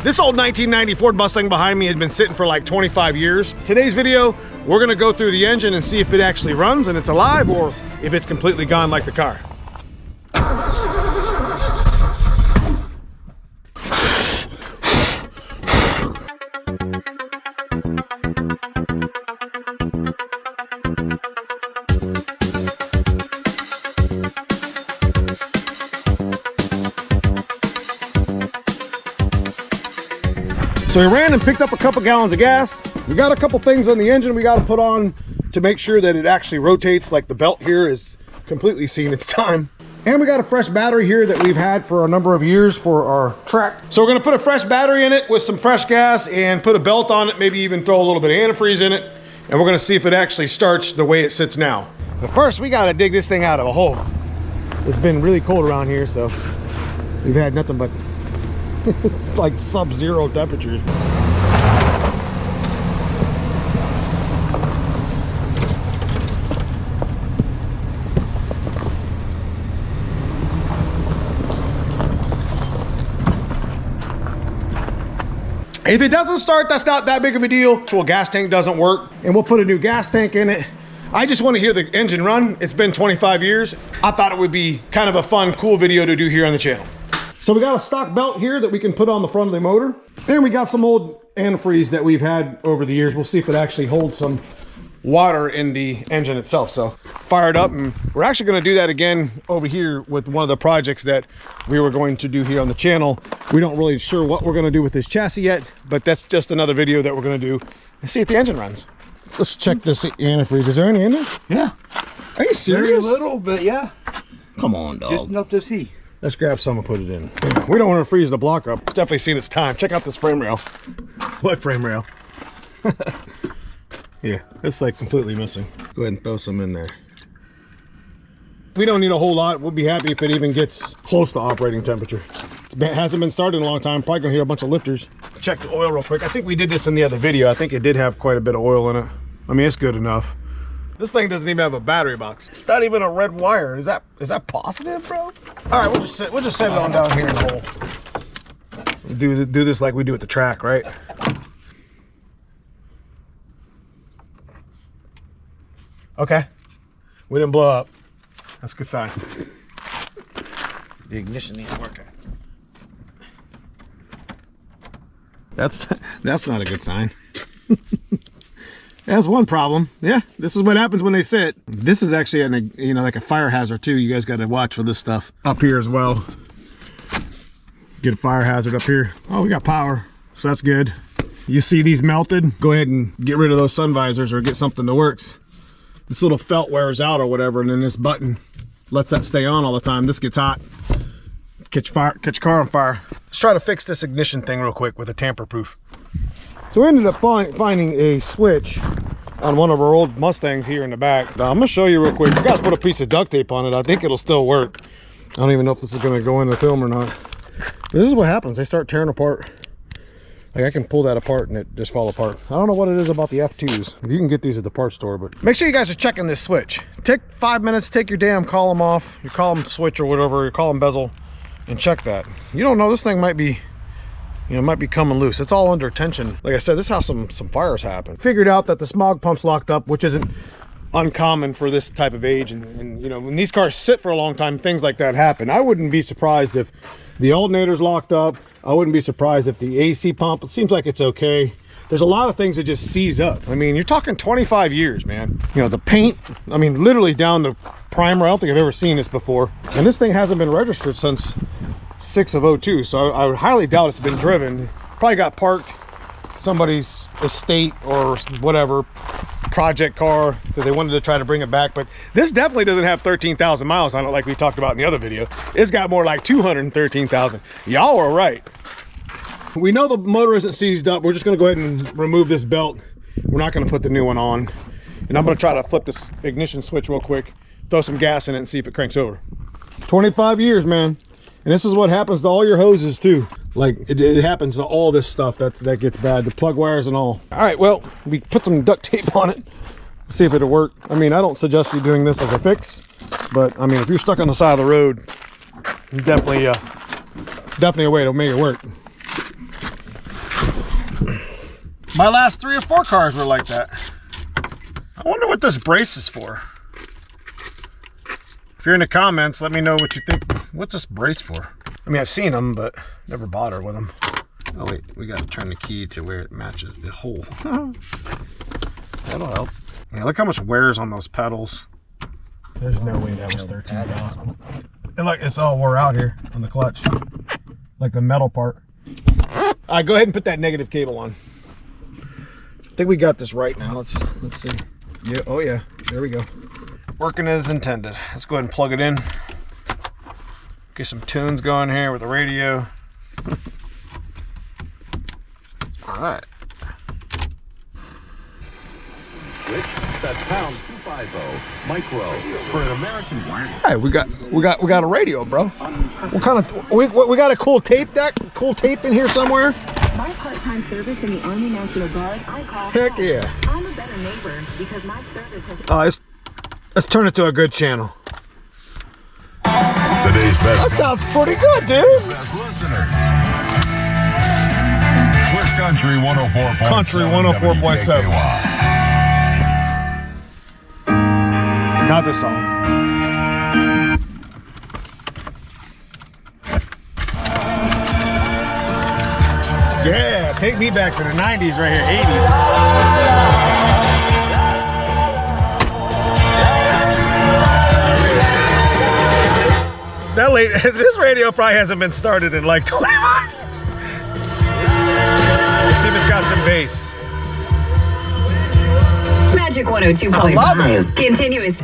This old 1990 Ford Mustang behind me has been sitting for like 25 years. Today's video, we're gonna go through the engine and see if it actually runs and it's alive or if it's completely gone like the car. So we ran and picked up a couple gallons of gas. We got a couple things on the engine we got to put on to make sure that it actually rotates, like the belt here is completely seen its time. And we got a fresh battery here that we've had for a number of years for our track. So we're gonna put a fresh battery in it with some fresh gas and put a belt on it, maybe even throw a little bit of antifreeze in it. And we're gonna see if it actually starts the way it sits now. But first we gotta dig this thing out of a hole. It's been really cold around here, so we've had nothing but it's like sub-zero temperatures. If it doesn't start, that's not that big of a deal. Actual gas tank doesn't work, and we'll put a new gas tank in it. I just want to hear the engine run. It's been 25 years. I thought it would be kind of a fun, cool video to do here on the channel. So we got a stock belt here that we can put on the front of the motor. And we got some old antifreeze that we've had over the years. We'll see if it actually holds some water in the engine itself. So fire it up, and we're actually gonna do that again over here with one of the projects that we were going to do here on the channel. We don't really sure what we're gonna do with this chassis yet, but that's just another video that we're gonna do and see if the engine runs. Let's check this antifreeze. Is there any in there? Yeah. Are you serious? Very little, but yeah. Come on, dog. Just enough to see. Let's grab some and put it in. We don't want to freeze the block up. It's definitely seen its time. Check out this frame rail. What frame rail? Yeah, it's like completely missing. Go ahead and throw some in there. We don't need a whole lot. We'll be happy if it even gets close to operating temperature. It hasn't been started in a long time. Probably gonna hear a bunch of lifters. Check the oil real quick. I think we did this in the other video. I think it did have quite a bit of oil in it. I mean, it's good enough. This thing doesn't even have a battery box. It's not even a red wire. Is that positive, bro? All right, we'll just set it on down here in the hole. We'll do this like we do at the track, right? Okay. We didn't blow up. That's a good sign. The ignition ain't working. That's not a good sign. That's one problem. Yeah, this is what happens when they sit. This is actually like a fire hazard too. You guys got to watch for this stuff up here as well. Get a fire hazard up here. Oh, we got power, so that's good. You see these melted? Go ahead and get rid of those sun visors or get something that works. This little felt wears out or whatever, and then this button lets that stay on all the time. This gets hot. Catch car on fire. Let's try to fix this ignition thing real quick with a tamper-proof. So we ended up finding a switch on one of our old Mustangs here in the back. Now, I'm gonna show you real quick. You gotta put a piece of duct tape on it. I think it'll still work. I don't even know if this is gonna go in the film or not. This is what happens. They start tearing apart. Like I can pull that apart and it just fall apart. I don't know what it is about the F2s. You can get these at the parts store, but make sure you guys are checking this switch. Take 5 minutes, take your damn column off, your column switch or whatever, your column bezel, and check that. You don't know, this thing might be, might be coming loose. It's all under tension. Like I said, this is how some fires happen. Figured out that the smog pump's locked up, which isn't uncommon for this type of age. And when these cars sit for a long time, things like that happen. I wouldn't be surprised if the alternator's locked up. I wouldn't be surprised if the AC pump, it seems like it's okay. There's a lot of things that just seize up. I mean, you're talking 25 years, man. The paint, I mean, literally down to primer. I don't think I've ever seen this before. And this thing hasn't been registered since 6 of 02, so I would highly doubt it's been driven. Probably got parked somebody's estate or whatever, project car, because they wanted to try to bring it back. But this definitely doesn't have 13,000 miles on it like we talked about in the other video. It's got more like 213,000. Y'all are right. We know the motor isn't seized up. We're just gonna go ahead and remove this belt. We're not gonna put the new one on. And I'm gonna try to flip this ignition switch real quick, throw some gas in it and see if it cranks over. 25 years, man. And this is what happens to all your hoses too. Like it happens to all this stuff that gets bad, the plug wires and all. All right, well, we put some duct tape on it, see if it'll work. I mean, I don't suggest you doing this as a fix, but I mean, if you're stuck on the side of the road, definitely a way to make it work. My last 3 or 4 cars were like that. I wonder what this brace is for. If you're in the comments, let me know what you think. What's this brace for? I mean, I've seen them, but never bothered with them. Oh wait, we gotta turn the key to where it matches the hole. That'll help. Yeah, look how much wears on those pedals. There's no way that was 13,000. And look, it's all wore out here on the clutch. Like the metal part. All right, go ahead and put that negative cable on. I think we got this right now. Let's see. Yeah, oh yeah, there we go. Working as intended. Let's go ahead and plug it in. Get some tunes going here with the radio. All right. That's pound 250 micro for an American brand. Hey, we got a radio, bro. What kind of we got a cool tape deck? Cool tape in here somewhere? My part-time service in the Army National Guard, I call Heck home. yeah. I'm a better neighbor because my service has... Let's turn it to a good channel. Today's best. That sounds pretty good, dude. Best listener. Swiss Country 104.7. Country 104.7. Not this song. Yeah, take me back to the 90s right here, 80s. That late, this radio probably hasn't been started in like 25 years. Let's see if it's got some bass. Magic 102.5. Continuous.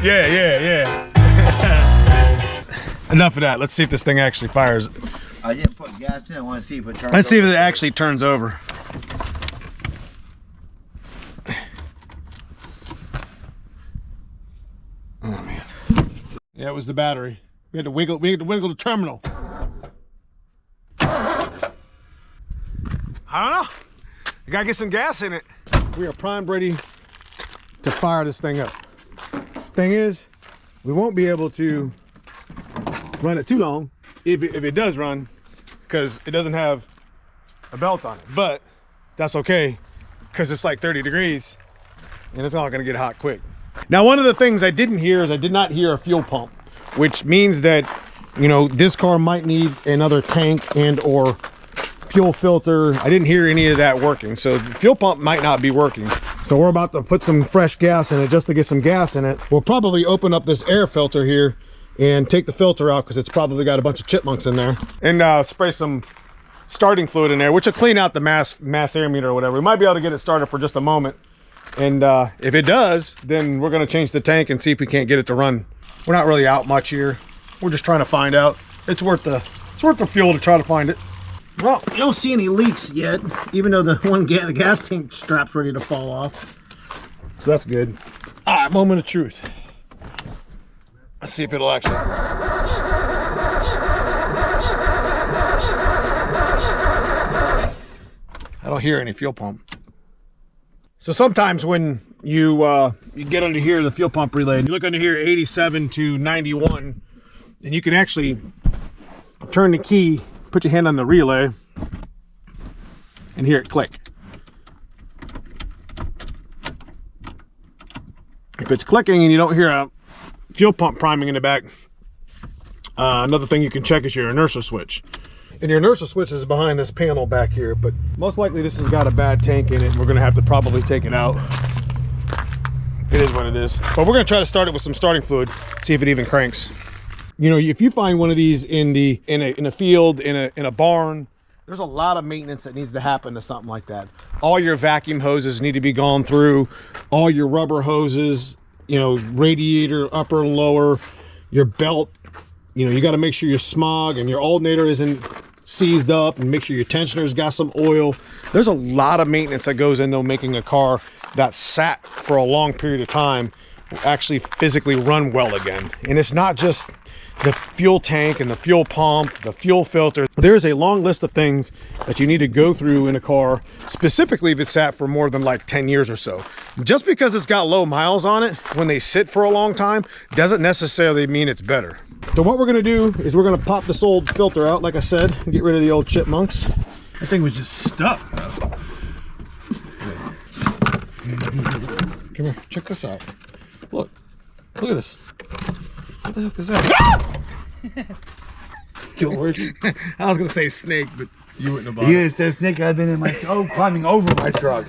Yeah. Enough of that. Let's see if this thing actually fires. I didn't put gas in. I want to see if it turns. Let's see if it actually turns over. Oh man. Yeah, it was the battery. We had to wiggle the terminal. I don't know. You gotta get some gas in it. We are primed, ready to fire this thing up. Thing is, we won't be able to run it too long if it does run, because it doesn't have a belt on it. But that's okay, because it's like 30 degrees and it's not gonna get hot quick. Now, one of the things I didn't hear is I did not hear a fuel pump, which means that, you know, this car might need another tank and or fuel filter. I didn't hear any of that working, so the fuel pump might not be working. So we're about to put some fresh gas in it just to get some gas in it. We'll probably open up this air filter here and take the filter out because it's probably got a bunch of chipmunks in there, and spray some starting fluid in there, which will clean out the mass air meter or whatever. We might be able to get it started for just a moment, and if it does, then we're going to change the tank and see if we can't get it to run. We're not really out much here. We're just trying to find out. It's worth the fuel to try to find it. Well, you don't see any leaks yet, even though the gas tank strap's ready to fall off. So that's good. All right, moment of truth. Let's see if it'll actually. I don't hear any fuel pump. So sometimes when you get under here, the fuel pump relay, and you look under here, 87 to 91, and you can actually turn the key, put your hand on the relay, and hear it click. If it's clicking and you don't hear a fuel pump priming in the back, another thing you can check is your inertia switch. And your inertia switch is behind this panel back here, but most likely this has got a bad tank in it. We're gonna have to probably take it out. It is what it is. But we're gonna try to start it with some starting fluid, see if it even cranks. You know, if you find one of these in a field, in a barn, there's a lot of maintenance that needs to happen to something like that. All your vacuum hoses need to be gone through, all your rubber hoses, you know, radiator upper and lower, your belt, you know, you got to make sure your smog and your alternator isn't seized up, and make sure your tensioner's got some oil. There's a lot of maintenance that goes into making a car that sat for a long period of time actually physically run well again. And it's not just the fuel tank and the fuel pump, the fuel filter. There's a long list of things that you need to go through in a car, specifically if it's sat for more than like 10 years or so. Just because it's got low miles on it, when they sit for a long time, doesn't necessarily mean it's better. So what we're gonna do is we're gonna pop this old filter out, like I said, and get rid of the old chipmunks. That thing was just stuck. Come here, check this out. Look at this. What the heck is that? George. I was gonna say snake, but you wouldn't have bought it. You said snake. I've been in my climbing over my truck.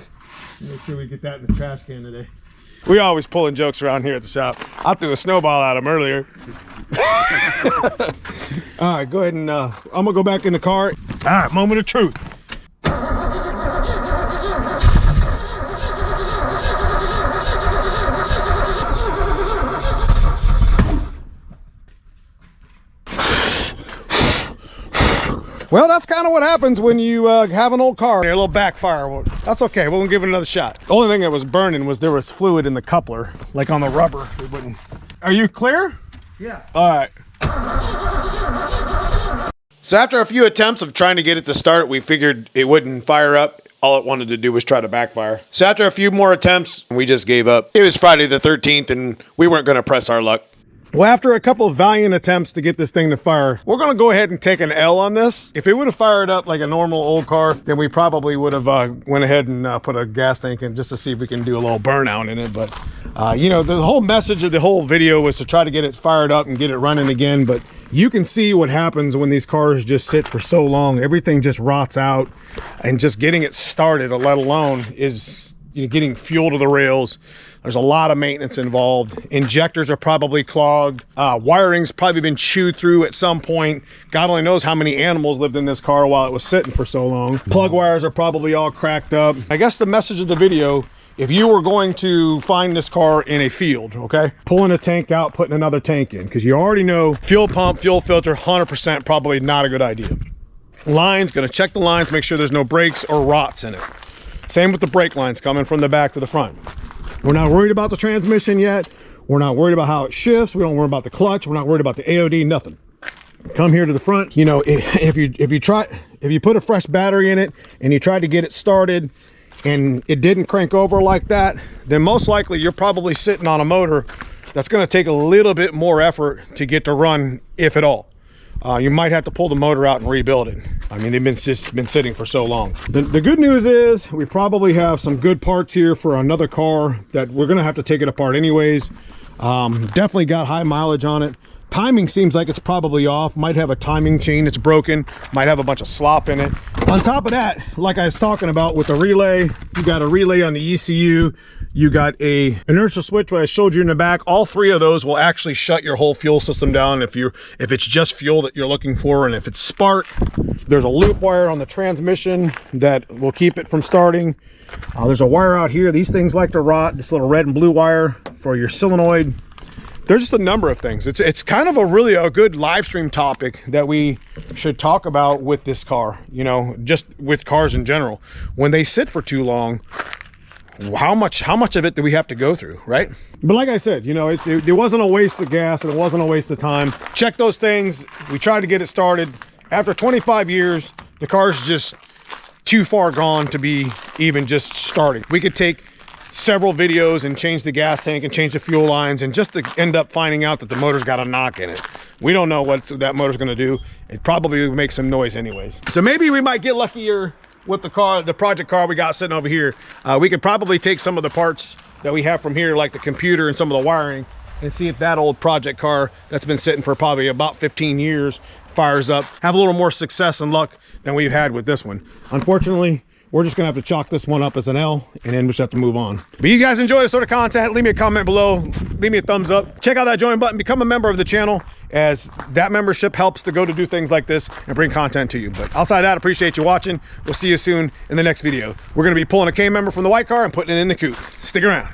Make sure we get that in the trash can today. We always pulling jokes around here at the shop. I threw a snowball at him earlier. All right, go ahead and I'm gonna go back in the car. All right, moment of truth. Well, that's kind of what happens when you have an old car. A little backfire. Well, that's okay. We'll give it another shot. The only thing that was burning was there was fluid in the coupler, like on the rubber. It wouldn't. Are you clear? Yeah. All right. So after a few attempts of trying to get it to start, we figured it wouldn't fire up. All it wanted to do was try to backfire. So after a few more attempts, we just gave up. It was Friday the 13th, and we weren't going to press our luck. Well, after a couple of valiant attempts to get this thing to fire, we're gonna go ahead and take an L on this. If it would have fired up like a normal old car, then we probably would have went ahead and put a gas tank in just to see if we can do a little burnout in it. But you know, the whole message of the whole video was to try to get it fired up and get it running again. But you can see what happens when these cars just sit for so long. Everything just rots out, and just getting it started, let alone is getting fuel to the rails. There's a lot of maintenance involved. Injectors are probably clogged. Wiring's probably been chewed through at some point. God only knows how many animals lived in this car while it was sitting for so long. Plug wires are probably all cracked up. I guess the message of the video, if you were going to find this car in a field, okay, pulling a tank out, putting another tank in, because you already know fuel pump, fuel filter, 100% probably not a good idea. Lines, gonna check the lines, make sure there's no breaks or rots in it. Same with the brake lines coming from the back to the front. We're not worried about the transmission yet. We're not worried about how it shifts. We don't worry about the clutch. We're not worried about the AOD, nothing. Come here to the front. You know, if you put a fresh battery in it and you tried to get it started and it didn't crank over like that, then most likely you're probably sitting on a motor that's going to take a little bit more effort to get to run, if at all. You might have to pull the motor out and rebuild it. I mean, they've been sitting for so long. The good news is we probably have some good parts here for another car that we're gonna have to take it apart anyways. Definitely got high mileage on it. Timing seems like it's probably off. Might have a timing chain that's broken. Might have a bunch of slop in it. On top of that, like I was talking about with the relay, you got a relay on the ECU. You got a inertial switch, what I showed you in the back. All three of those will actually shut your whole fuel system down if it's just fuel that you're looking for. And if it's spark, there's a loop wire on the transmission that will keep it from starting. There's a wire out here. These things like to rot. This little red and blue wire for your solenoid. There's just a number of things. It's kind of a good live stream topic that we should talk about with this car, you know, just with cars in general. When they sit for too long, how much of it do we have to go through, right? But like I said, you know, it wasn't a waste of gas and it wasn't a waste of time. Check those things. We tried to get it started. After 25 years, the car's just too far gone to be even just starting. We could take several videos and change the gas tank and change the fuel lines and just to end up finding out that the motor's got a knock in it. We don't know what that motor's gonna do. It probably will make some noise anyways. So maybe we might get luckier with the car, the project car we got sitting over here. We could probably take some of the parts that we have from here, like the computer and some of the wiring, and see if that old project car that's been sitting for probably about 15 years fires up. Have a little more success and luck than we've had with this one. Unfortunately, we're just gonna have to chalk this one up as an L, and then we just have to move on. But you guys enjoy this sort of content, leave me a comment below, leave me a thumbs up, check out that join button, become a member of the channel, as that membership helps to go to do things like this and bring content to you. But outside that, appreciate you watching. We'll see you soon in the next video. We're gonna be pulling a K member from the white car and putting it in the coupe. Stick around.